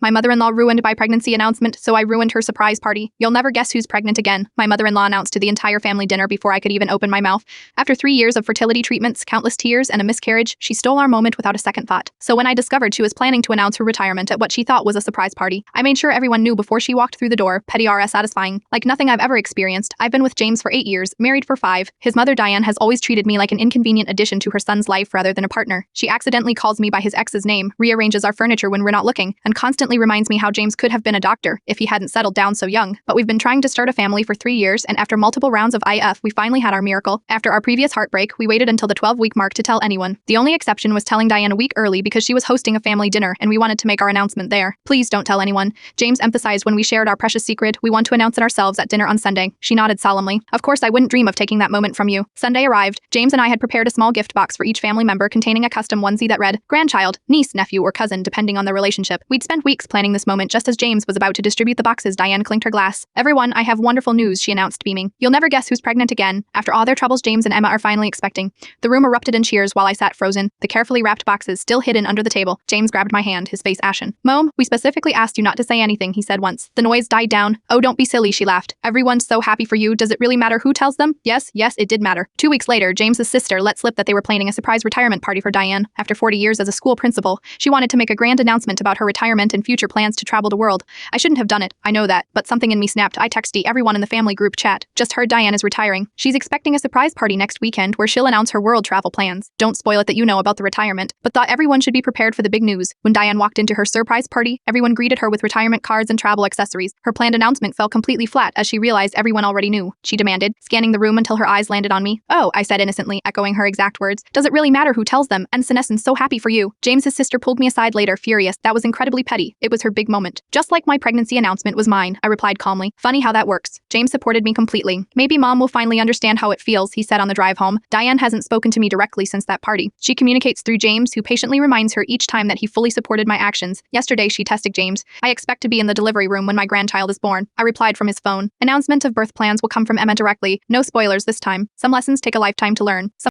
My mother-in-law ruined my pregnancy announcement, so I ruined her surprise party. You'll never guess who's pregnant again, my mother-in-law announced to the entire family dinner before I could even open my mouth. After 3 years of fertility treatments, countless tears, and a miscarriage, she stole our moment without a second thought. So when I discovered she was planning to announce her retirement at what she thought was a surprise party, I made sure everyone knew before she walked through the door. Petty RS satisfying. Like nothing I've ever experienced. I've been with James for 8 years, married for 5. His mother Diane has always treated me like an inconvenient addition to her son's life rather than a partner. She accidentally calls me by his ex's name, rearranges our furniture when we're not looking, and constantly reminds me how James could have been a doctor if he hadn't settled down so young. But we've been trying to start a family for 3 years, and after multiple rounds of IF, we finally had our miracle. After our previous heartbreak, we waited until the 12-week mark to tell anyone. The only exception was telling Diane a week early because she was hosting a family dinner and we wanted to make our announcement there. Please don't tell anyone, James emphasized when we shared our precious secret. We want to announce it ourselves at dinner on Sunday. She nodded solemnly. Of course, I wouldn't dream of taking that moment from you. Sunday arrived. James and I had prepared a small gift box for each family member containing a custom onesie that read, grandchild, niece, nephew, or cousin, depending on their relationship. We'd spent weeks planning this moment. Just as James was about to distribute the boxes, Diane clinked her glass. Everyone, I have wonderful news, she announced, beaming. You'll never guess who's pregnant again. After all their troubles, James and Emma are finally expecting. The room erupted in cheers while I sat frozen, the carefully wrapped boxes still hidden under the table. James grabbed my hand, his face ashen. Mom, we specifically asked you not to say anything, he said once. The noise died down. Oh, don't be silly, she laughed. Everyone's so happy for you. Does it really matter who tells them? Yes, it did matter. 2 weeks later, James's sister let slip that they were planning a surprise retirement party for Diane. After 40 years as a school principal, she wanted to make a grand announcement about her retirement and future plans to travel the world. I shouldn't have done it, I know that, but something in me snapped. I texted everyone in the family group chat. Just heard Diane is retiring. She's expecting a surprise party next weekend where she'll announce her world travel plans. Don't spoil it that you know about the retirement, but thought everyone should be prepared for the big news. When Diane walked into her surprise party, everyone greeted her with retirement cards and travel accessories. Her planned announcement fell completely flat as she realized everyone already knew. She demanded, scanning the room until her eyes landed on me. Oh, I said innocently, echoing her exact words. Does it really matter who tells them? And Senescen's so happy for you. James's sister pulled me aside later, furious. That was incredibly petty. It was her big moment. Just like my pregnancy announcement was mine, I replied calmly. Funny how that works. James supported me completely. Maybe Mom will finally understand how it feels, he said on the drive home. Diane hasn't spoken to me directly since that party. She communicates through James, who patiently reminds her each time that he fully supported my actions. Yesterday, she texted James. I expect to be in the delivery room when my grandchild is born. I replied from his phone. Announcement of birth plans will come from Emma directly. No spoilers this time. Some lessons take a lifetime to learn.